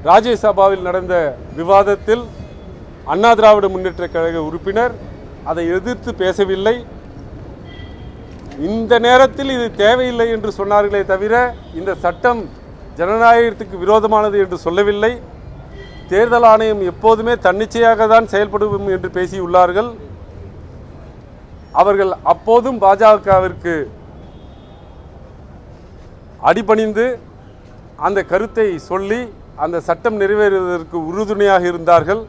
ராஜ்யசபாவில் நடந்த விவாதத்தில் அண்ணா திராவிட முன்னேற்ற கழக உறுப்பினர் அதை எதிர்த்து பேசவில்லை. இந்த நேரத்தில் இது தேவையில்லை என்று சொன்னார்களே தவிர இந்த சட்டம் ஜனநாயகத்துக்கு விரோதமானது என்று சொல்லவில்லை. தேர்தல் ஆணையம் எப்போதுமே தன்னிச்சையாக தான் செயல்படும் என்று பேசியுள்ளார்கள். அவர்கள் அப்போதும் பாஜகவிற்கு அடிபணிந்து அந்த கருத்தை சொல்லி அந்த சட்டம் நிறைவேறுவதற்கு உறுதுணையாக இருந்தார்கள்.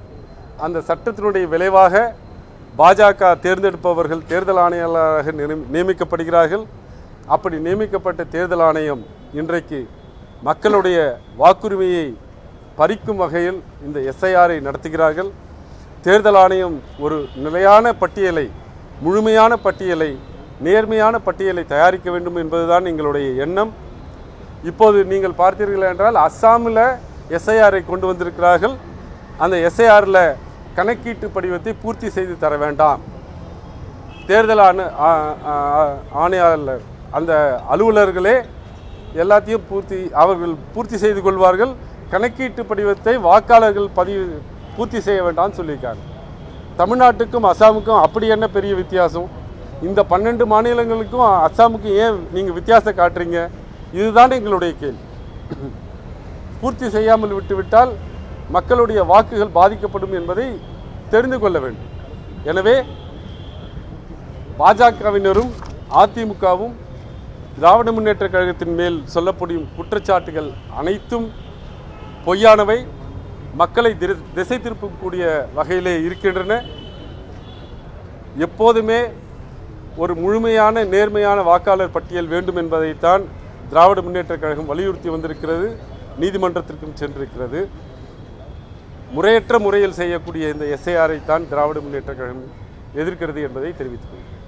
அந்த சட்டத்தினுடைய விளைவாக பாஜக தேர்ந்தெடுப்பவர்கள் தேர்தல் ஆணையாளராக நியமிக்கப்படுகிறார்கள். அப்படி நியமிக்கப்பட்ட தேர்தல் ஆணையம் இன்றைக்கு மக்களுடைய வாக்குரிமையை பறிக்கும் வகையில் இந்த எஸ்ஐஆரை நடத்துகிறார்கள். தேர்தல் ஆணையம் ஒரு நிலையான பட்டியலை, முழுமையான பட்டியலை, நேர்மையான பட்டியலை தயாரிக்க வேண்டும் என்பதுதான் எங்களுடைய எண்ணம். இப்போது நீங்கள் பார்த்தீர்கள் என்றால் அஸ்ஸாமில் எஸ்ஐஆரை கொண்டு வந்திருக்கிறார்கள். அந்த எஸ்ஐஆரில் கணக்கீட்டு படிவத்தை பூர்த்தி செய்து தர வேண்டாம். தேர்தல் ஆணையாளர் அந்த அலுவலர்களே எல்லாத்தையும் அவர்கள் பூர்த்தி செய்து கொள்வார்கள். கணக்கீட்டு படிவத்தை வாக்காளர்கள் பூர்த்தி செய்ய வேண்டாம்னு சொல்லியிருக்காங்க. தமிழ்நாட்டுக்கும் அஸ்ஸாமுக்கும் அப்படி என்ன பெரிய வித்தியாசம்? இந்த 12 மாநிலங்களுக்கும் அஸ்ஸாமுக்கும் ஏன் நீங்கள் வித்தியாசம் காட்டுறீங்க? இதுதான் எங்களுடைய கேள்வி. பூர்த்தி செய்யாமல் விட்டுவிட்டால் மக்களுடைய வாக்குகள் பாதிக்கப்படும் என்பதை தெரிந்து கொள்ள வேண்டும். எனவே பாஜகவினரும் அதிமுகவும் திராவிட முன்னேற்ற கழகத்தின் மேல் சொல்லப்படும் குற்றச்சாட்டுகள் அனைத்தும் பொய்யானவை, மக்களை திசை திருப்பக்கூடிய வகையிலே இருக்கின்றன. எப்போதுமே ஒரு முழுமையான நேர்மையான வாக்காளர் பட்டியல் வேண்டும் என்பதைத்தான் திராவிட முன்னேற்ற கழகம் வலியுறுத்தி வந்திருக்கிறது. நீதிமன்றத்திற்கும் சென்றிருக்கிறது. முறையற்ற முறையில் செய்யக்கூடிய இந்த எஸ்ஐஆரை தான் திராவிட முன்னேற்ற கழகம் எதிர்க்கிறது என்பதை தெரிவித்துக் கொள்கிறேன்.